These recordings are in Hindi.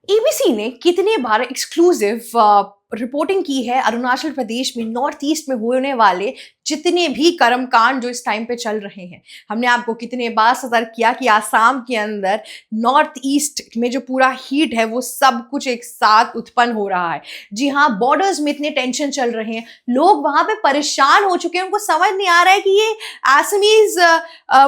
एबीसी ने कितने बार एक्सक्लूसिव रिपोर्टिंग की है अरुणाचल प्रदेश में नॉर्थ ईस्ट में होने वाले जितने भी कर्मकांड जो इस टाइम पे चल रहे हैं। हमने आपको कितने बार सतर्क किया कि आसाम के अंदर नॉर्थ ईस्ट में जो पूरा हीट है वो सब कुछ एक साथ उत्पन्न हो रहा है। जी हाँ, बॉर्डर्स में इतने टेंशन चल रहे हैं, लोग वहां पे परेशान हो चुके हैं, उनको समझ नहीं आ रहा है कि ये आसामीज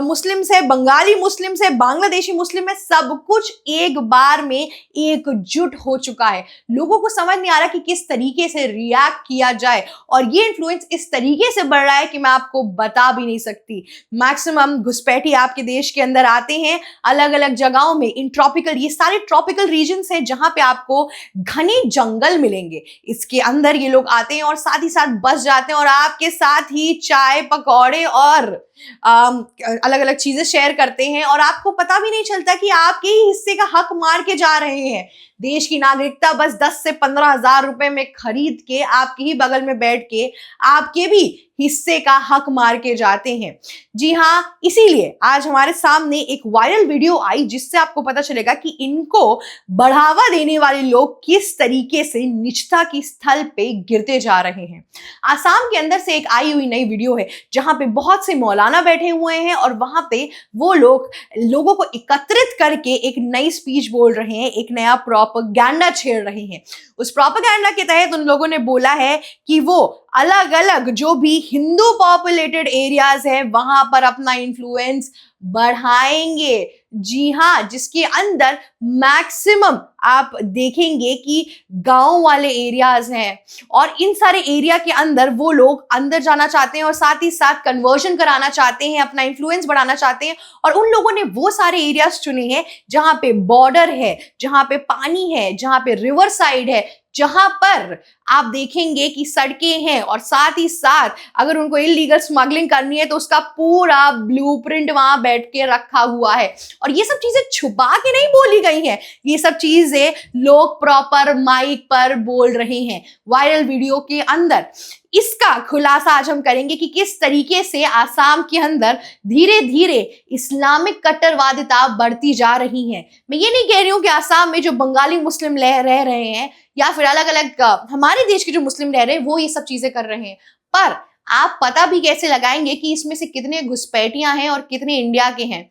मुस्लिम्स है, बंगाली मुस्लिम्स है, बांग्लादेशी मुस्लिम है, सब कुछ एक बार में एकजुट हो चुका है। लोगों को समझ नहीं आ रहा कि किस तरीके से रिएक्ट किया जाए और ये इन्फ्लुएंस इस तरीके से बढ़ रहा है कि मैं आपको बता भी नहीं सकती। मैक्सिमम घुसपैठी आपके देश के अंदर आते हैं अलग अलग जगहों में, इन ट्रॉपिकल, ये सारे ट्रॉपिकल रीजन्स हैं जहां पे आपको घने जंगल मिलेंगे। इसके अंदर ये लोग आते हैं और साथ ही साथ बस जाते हैं और आपके साथ ही चाय पकौड़े और अलग अलग चीजें शेयर करते हैं और आपको पता भी नहीं चलता कि आपके ही हिस्से का हक मार के जा रहे हैं। देश की नागरिकता बस 10 से 15 हजार रुपए में खरीद के आपके ही बगल में बैठ के आपके भी हिस्से का हक मार के जाते हैं। जी हाँ, इसीलिए आज हमारे सामने एक वायरल वीडियो आई जिससे आपको पता चलेगा कि इनको बढ़ावा देने वाले लोग किस तरीके से निचता की स्थल पे गिरते जा रहे हैं। आसाम के अंदर से एक आई हुई नई वीडियो है जहां पे बहुत से मौलाना बैठे हुए हैं और वहां पे वो लोग लोगों को एकत्रित करके एक नई स्पीच बोल रहे हैं, एक नया प्रोपेगेंडा छेड़ रहे हैं। उस प्रोपेगेंडा के तहत उन लोगों ने बोला है कि वो अलग अलग जो भी हिंदू पॉपुलेटेड एरियाज है वहां पर अपना इन्फ्लुएंस बढ़ाएंगे। जी हाँ, जिसके अंदर मैक्सिमम आप देखेंगे कि गांव वाले एरियाज हैं और इन सारे एरिया के अंदर वो लोग अंदर जाना चाहते हैं और साथ ही साथ कन्वर्जन कराना चाहते हैं, अपना इन्फ्लुएंस बढ़ाना चाहते हैं। और उन लोगों ने वो सारे एरियाज चुने हैं जहां पे बॉर्डर है, जहां पे पानी है, जहां पे रिवर साइड है, जहां पर आप देखेंगे कि सड़कें हैं और साथ ही साथ अगर उनको इलीगल स्मगलिंग करनी है तो उसका पूरा ब्लूप्रिंट वहां बैठ के रखा हुआ है। और ये सब चीजें छुपा के नहीं बोली गई हैं, ये सब चीजें लोग प्रॉपर माइक पर बोल रहे हैं वायरल वीडियो के अंदर। इसका खुलासा आज हम करेंगे कि किस तरीके से आसाम के अंदर धीरे धीरे इस्लामिक कट्टरवादिता बढ़ती जा रही है। मैं ये नहीं कह रही हूं कि आसाम में जो बंगाली मुस्लिम रह रहे हैं या फिर अलग अलग हमारे देश के जो मुस्लिम रह रहे हैं वो ये सब चीजें कर रहे हैं, पर आप पता भी कैसे लगाएंगे कि इसमें से कितने घुसपैठियां हैं और कितने इंडिया के हैं,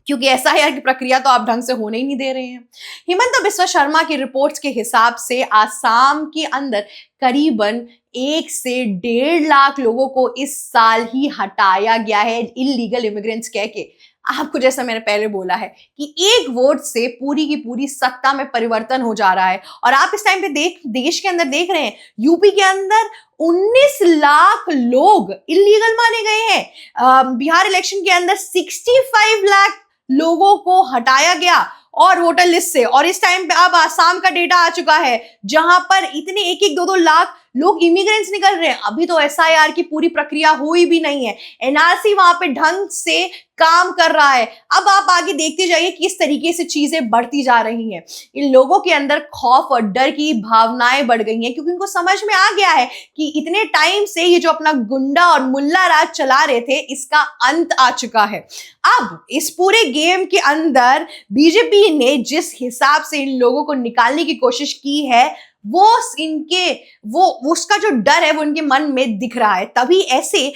क्योंकि एसआईआर की प्रक्रिया तो आप ढंग से होने ही नहीं दे रहे हैं। हिमंता बिस्वा शर्मा की रिपोर्ट्स के हिसाब से आसाम के अंदर करीबन 1 से 1.5 लाख लोगों को इस साल ही हटाया गया है इलीगल इमिग्रेंट्स कह के। आपको जैसा मैंने पहले बोला है कि एक वोट से पूरी की पूरी सत्ता में परिवर्तन हो जा रहा है। और आप इस टाइम पे देश के अंदर देख रहे हैं यूपी के अंदर 19 लाख लोग इलीगल माने गए हैं। बिहार इलेक्शन के अंदर 65 लाख लोगों को हटाया गया और वोटर लिस्ट से। और इस टाइम पे अब आसाम का डेटा आ चुका है जहां पर इतने 1-1, 2-2 लाख लोग इमिग्रेंट्स निकल रहे हैं। अभी तो एसआईआर की पूरी प्रक्रिया हुई भी नहीं है, एनआरसी वहां पे ढंग से काम कर रहा है। अब आप आगे देखते जाइए किस तरीके से चीजें बढ़ती जा रही हैं। इन लोगों के अंदर खौफ और डर की भावनाएं बढ़ गई हैं क्योंकि इनको समझ में आ गया है कि इतने टाइम से ये जो अपना गुंडा और मुल्ला राज चला रहे थे इसका अंत आ चुका है। अब इस पूरे गेम के अंदर बीजेपी ने जिस हिसाब से इन लोगों को निकालने की कोशिश की है वो उसका जो डर है वो इनके मन में दिख रहा है। तभी ऐसे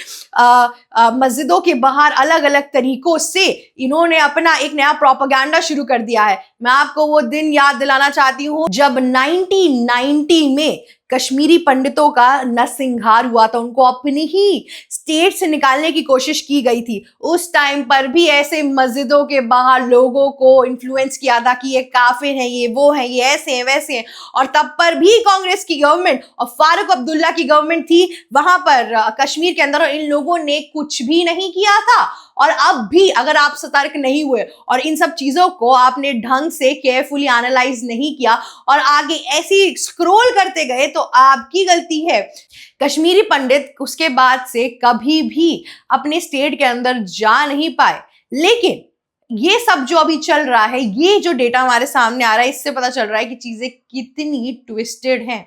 मस्जिदों के बाहर अलग अलग तरीकों से इन्होंने अपना एक नया प्रोपेगेंडा शुरू कर दिया है। मैं आपको वो दिन याद दिलाना चाहती हूँ जब 1990 में कश्मीरी पंडितों का नरसंहार हुआ था, उनको अपनी ही स्टेट से निकालने की कोशिश की गई थी। उस टाइम पर भी ऐसे मस्जिदों के बाहर लोगों को इन्फ्लुएंस किया था कि ये काफिर हैं, ये वो हैं, ये ऐसे हैं, वैसे हैं। और तब पर भी कांग्रेस की गवर्नमेंट और फारूक अब्दुल्ला की गवर्नमेंट थी वहां पर कश्मीर के अंदर, और इन लोगों ने कुछ भी नहीं किया था। और अब भी अगर आप सतर्क नहीं हुए और इन सब चीजों को आपने ढंग से केयरफुली एनालाइज नहीं किया और आगे ऐसी स्क्रॉल करते गए तो आपकी गलती है। कश्मीरी पंडित उसके बाद से कभी भी अपने स्टेट के अंदर जा नहीं पाए। लेकिन ये सब जो अभी चल रहा है, ये जो डेटा हमारे सामने आ रहा है, इससे पता चल रहा है कि चीजें कितनी ट्विस्टेड हैं।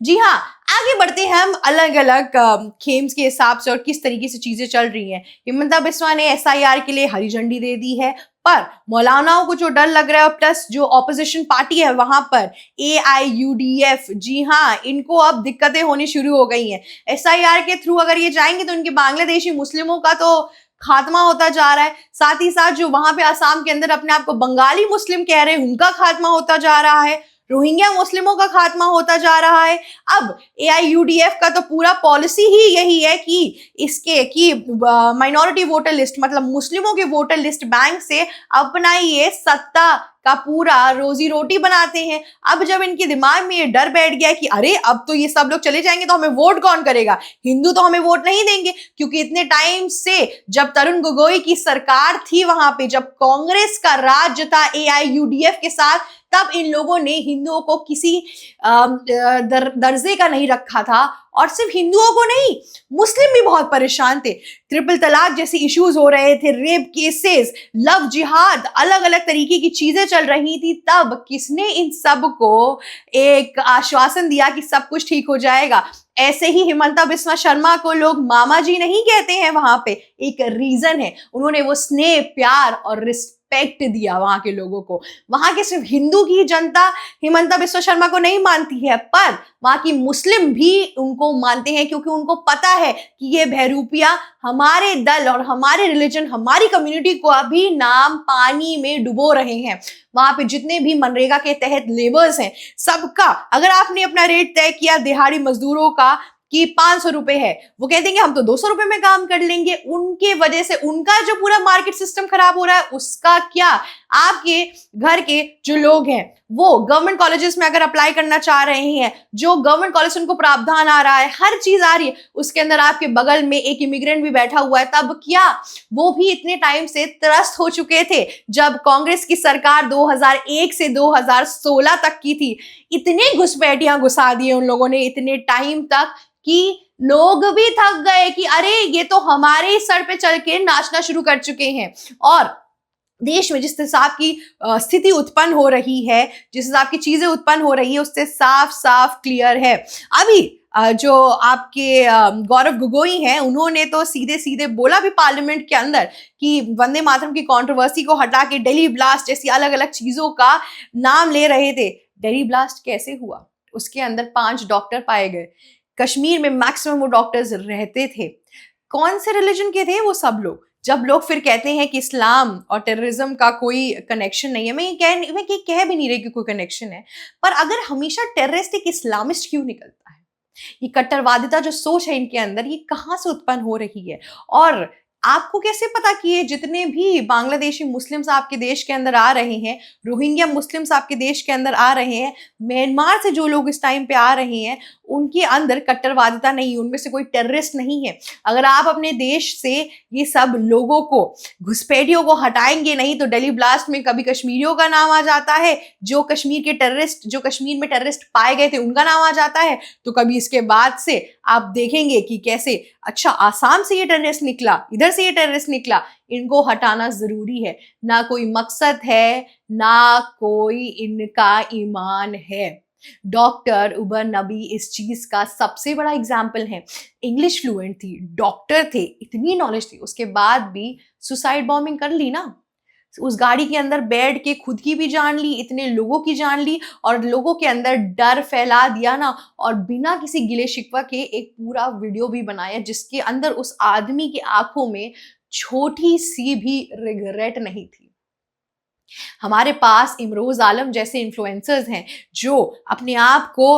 जी हाँ, आगे बढ़ते हैं हम अलग अलग गेम्स के हिसाब से और किस तरीके से चीजें चल रही हैं। हिमंता बिस्वा ने एसआईआर के लिए हरी झंडी दे दी है, पर मौलानाओं को जो डर लग रहा है, प्लस जो ऑपोजिशन पार्टी है वहां पर AIUDF, जी हाँ, इनको अब दिक्कतें होनी शुरू हो गई हैं। SIR के थ्रू अगर ये जाएंगे तो इनके बांग्लादेशी मुस्लिमों का तो खात्मा होता जा रहा है, साथ ही साथ जो वहां पे आसाम के अंदर अपने आप को बंगाली मुस्लिम कह रहे हैं उनका खात्मा होता जा रहा है, रोहिंग्या मुस्लिमों का खात्मा होता जा रहा है। अब AIUDF का तो पूरा पॉलिसी ही यही है कि इसके कि माइनॉरिटी वोटर लिस्ट, मतलब मुस्लिमों के वोटर लिस्ट बैंक से अपना ये सत्ता का पूरा रोजी रोटी बनाते हैं। अब जब इनके दिमाग में ये डर बैठ गया कि अरे अब तो ये सब लोग चले जाएंगे तो हमें वोट कौन करेगा, हिंदू तो हमें वोट नहीं देंगे, क्योंकि इतने टाइम से जब तरुण गोगोई की सरकार थी वहां पे, जब कांग्रेस का राज था AIUDF के साथ, तब इन लोगों ने हिंदुओं को किसी दर्जे का नहीं रखा था। और सिर्फ हिंदुओं को नहीं, मुस्लिम भी बहुत परेशान थे। ट्रिपल तलाक जैसे इश्यूज हो रहे थे, रेप केसेस, लव जिहाद, अलग अलग तरीके की चीजें चल रही थी। तब किसने इन सब को एक आश्वासन दिया कि सब कुछ ठीक हो जाएगा? ऐसे ही हिमंता बिस्वा शर्मा को लोग मामा जी नहीं कहते हैं, वहां पे एक रीजन है, उन्होंने वो स्नेह, प्यार और रिस्पेक्ट दिया वहां के लोगों को। वहां के सिर्फ हिंदू की जनता हिमंता बिस्वा शर्मा को नहीं मानती है, पर वहां की मुस्लिम भी उनको मानते हैं, क्योंकि उनको पता है कि ये बहरूपिया हमारे दल और हमारे रिलीजन, हमारी कम्युनिटी को अभी नाम पानी में डुबो रहे हैं। वहां पे जितने भी मनरेगा के तहत लेबर्स हैं, सबका अगर आपने अपना रेट तय किया दिहाड़ी मजदूरों का कि 500 रुपए है, वो कहते हैं कि हम तो 200 रुपए में काम कर लेंगे। उनके वजह से उनका जो पूरा मार्केट सिस्टम खराब हो रहा है, उसका क्या? आपके घर के जो लोग हैं वो गवर्नमेंट कॉलेजेस में अगर अप्लाई करना चाह रहे हैं, जो गवर्नमेंट कॉलेज उनको प्रावधान आ रहा है, हर चीज आ रही है, उसके अंदर आपके बगल में एक इमिग्रेंट भी बैठा हुआ है, तब क्या? वो भी इतने टाइम से त्रस्त हो चुके थे जब कांग्रेस की सरकार 2001 से 2016 तक की थी। इतने घुसपैठियां घुसा दिए उन लोगों ने इतने टाइम तक कि लोग भी थक गए कि अरे ये तो हमारे ही सर पे चल के नाचना शुरू कर चुके हैं। और देश में जिस हिसाब की स्थिति उत्पन्न हो रही है, जिस हिसाब की चीजें उत्पन्न हो रही है, उससे साफ साफ क्लियर है। अभी जो आपके गौरव गोगोई हैं, उन्होंने तो सीधे सीधे बोला भी पार्लियामेंट के अंदर कि वंदे मातरम की कंट्रोवर्सी को हटा के दिल्ली ब्लास्ट जैसी अलग अलग चीजों का नाम ले रहे थे। दिल्ली ब्लास्ट कैसे हुआ? उसके अंदर 5 डॉक्टर पाए गए। कश्मीर में मैक्सिमम वो डॉक्टर्स रहते थे। कौन से रिलीजन के थे वो सब लोग? जब लोग फिर कहते हैं कि इस्लाम और टेररिज्म का कोई कनेक्शन नहीं है, मैं कह भी नहीं रही कि कोई कनेक्शन है, पर अगर हमेशा टेररिस्ट एक इस्लामिस्ट क्यों निकलता है? ये कट्टरवादिता जो सोच है इनके अंदर, ये कहाँ से उत्पन्न हो रही है? और आपको कैसे पता कि ये जितने भी बांग्लादेशी मुस्लिम्स आपके देश के अंदर आ रहे हैं, रोहिंग्या मुस्लिम्स आपके देश के अंदर आ रहे हैं, म्यांमार से जो लोग इस टाइम पे आ रहे हैं, उनके अंदर कट्टरवादिता नहीं, उनमें से कोई टेररिस्ट नहीं है। अगर आप अपने देश से ये सब लोगों को, घुसपैठियों को हटाएंगे नहीं, तो दिल्ली ब्लास्ट में कभी कश्मीरियों का नाम आ जाता है, जो कश्मीर के टेररिस्ट, जो कश्मीर में टेररिस्ट पाए गए थे उनका नाम आ जाता है, तो कभी इसके बाद से आप देखेंगे कि कैसे अच्छा आसाम से ये टेररिस्ट निकला, इधर से ये टेररिस्ट निकला। इनको हटाना जरूरी है। ना कोई मकसद है, ना कोई इनका ईमान है। डॉक्टर उबर नबी इस चीज का सबसे बड़ा एग्जाम्पल है। इंग्लिश फ्लुएंट थी, डॉक्टर थे, इतनी नॉलेज थी, उसके बाद भी सुसाइड बॉम्बिंग कर ली ना। उस गाड़ी के अंदर बैठ के खुद की भी जान ली, इतने लोगों की जान ली, और लोगों के अंदर डर फैला दिया ना, और बिना किसी गिले शिकवा के एक पूरा वीडियो भी बनाया जिसके अंदर उस आदमी की आंखों में छोटी सी भी रिग्रेट नहीं थी। हमारे पास इमरोज आलम जैसे इन्फ्लुएंसर्स हैं जो अपने आप को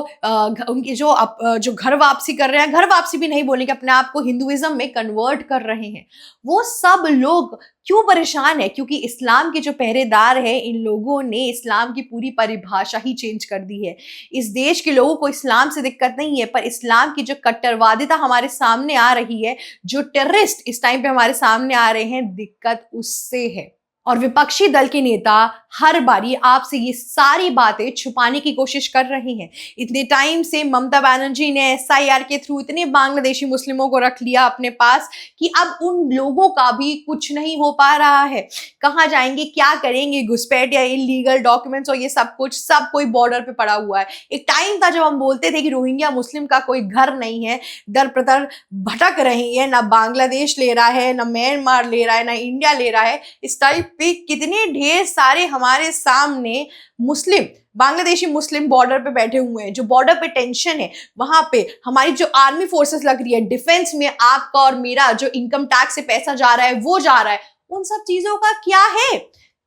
उनकी जो घर वापसी कर रहे हैं, घर वापसी भी नहीं बोलेंगे, अपने आप को हिंदुइज्म में कन्वर्ट कर रहे हैं, वो सब लोग क्यों परेशान है? क्योंकि इस्लाम के जो पहरेदार है, इन लोगों ने इस्लाम की पूरी परिभाषा ही चेंज कर दी है। इस देश के लोगों को इस्लाम से दिक्कत नहीं है, पर इस्लाम की जो कट्टरवादिता हमारे सामने आ रही है, जो टेररिस्ट इस टाइम पे हमारे सामने आ रहे हैं, दिक्कत उससे है। और विपक्षी दल के नेता हर बारी आपसे ये सारी बातें छुपाने की कोशिश कर रहे हैं। इतने टाइम से ममता बनर्जी ने SIR के थ्रू इतने बांग्लादेशी मुस्लिमों को रख लिया अपने पास कि अब उन लोगों का भी कुछ नहीं हो पा रहा है। कहाँ जाएंगे, क्या करेंगे? घुसपैठ या इलीगल डॉक्यूमेंट्स और ये सब कुछ, सब कोई बॉर्डर पे पड़ा हुआ है। एक टाइम था जब हम बोलते थे कि रोहिंग्या मुस्लिम का कोई घर नहीं है, दर प्रतर भटक रहे हैं, ना बांग्लादेश ले रहा है, ना म्यांमार ले रहा है, ना इंडिया ले रहा है। इस टाइप पे कितने ढेर सारे हमारे सामने मुस्लिम बांग्लादेशी मुस्लिम बॉर्डर पे बैठे हुए हैं, जो बॉर्डर पे टेंशन है वहां पे हमारी जो आर्मी फोर्सेस लग रही है, डिफेंस में आपका और मेरा जो इनकम टैक्स से पैसा जा रहा है वो जा रहा है, उन सब चीजों का क्या है,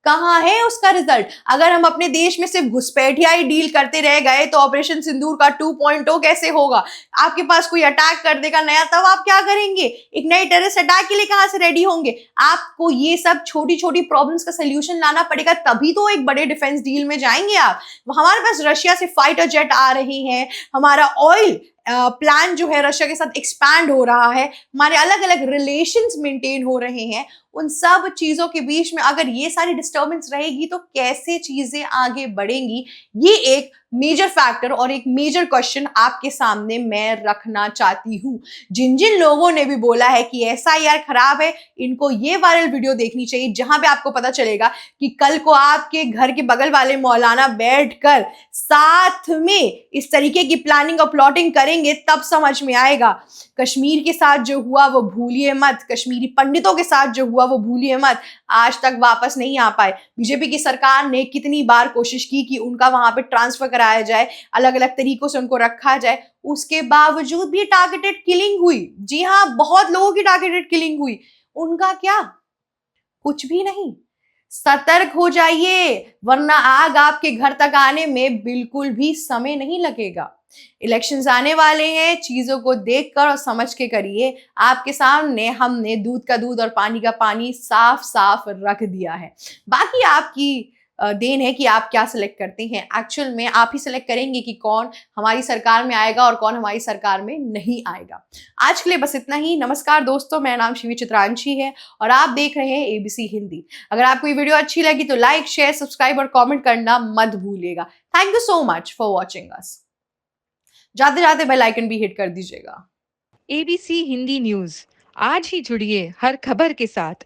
कहाँ है उसका रिजल्ट? अगर हम अपने देश में सिर्फ घुसपैठिया ही डील करते रह गए तो ऑपरेशन सिंदूर का 2.0 कैसे होगा? आपके पास कोई अटैक कर देगा नया, तब आप क्या करेंगे? एक नए टेररिस्ट अटैक के लिए कहां से रेडी होंगे? आपको ये सब छोटी छोटी प्रॉब्लम्स का सोल्यूशन लाना पड़ेगा, तभी तो एक बड़े डिफेंस डील में जाएंगे आप। हमारे पास रशिया से फाइटर जेट आ रहे हैं, हमारा ऑयल प्लान जो है रशिया के साथ एक्सपैंड हो रहा है, हमारे अलग अलग रिलेशंस मेंटेन हो रहे हैं। उन सब चीजों के बीच में अगर ये सारी डिस्टर्बेंस रहेगी तो कैसे चीजें आगे बढ़ेंगी? ये एक मेजर फैक्टर और एक मेजर क्वेश्चन आपके सामने मैं रखना चाहती हूं। जिन जिन लोगों ने भी बोला है कि एसआईआर खराब है, इनको ये वायरल वीडियो देखनी चाहिए जहां पे आपको पता चलेगा कि कल को आपके घर के बगल वाले मौलाना बैठकर साथ में इस तरीके की प्लानिंग और प्लॉटिंग करेंगे, तब समझ में आएगा। कश्मीर के साथ जो हुआ वो भूलिए मत, कश्मीरी पंडितों के साथ जो हुआ वो भूलिए मत, आज तक वापस नहीं आ पाए। बीजेपी की सरकार ने कितनी बार कोशिश की कि उनका वहां पे ट्रांसफर कराया जाए, अलग अलग तरीकों से उनको रखा जाए, उसके बावजूद भी टारगेटेड किलिंग हुई। जी हाँ, बहुत लोगों की टारगेटेड किलिंग हुई। उनका क्या? कुछ भी नहीं। सतर्क हो जाइए, वरना आग आपके घर तक आने में बिल्कुल भी समय नहीं लगेगा। इलेक्शंस आने वाले हैं, चीजों को देखकर और समझ के करिए। आपके सामने हमने दूध का दूध और पानी का पानी साफ साफ रख दिया है। बाकी आपकी देन है कि आप क्या सिलेक्ट करते हैं। एक्चुअल में आप ही सिलेक्ट करेंगे कि कौन हमारी सरकार में आएगा और कौन हमारी सरकार में नहीं आएगा। आज के लिए बस इतना ही। नमस्कार दोस्तों, मेरा नाम शिवी चित्रांशी है और आप देख रहे हैं एबीसी हिंदी। अगर आपको ये वीडियो अच्छी लगी तो लाइक, शेयर, सब्सक्राइब और कॉमेंट करना मत भूलिएगा। Thank you so much for watching us. जाते जाते बेल आइकन भी हिट कर दीजिएगा। एबीसी हिंदी न्यूज, आज ही जुड़िए हर खबर के साथ।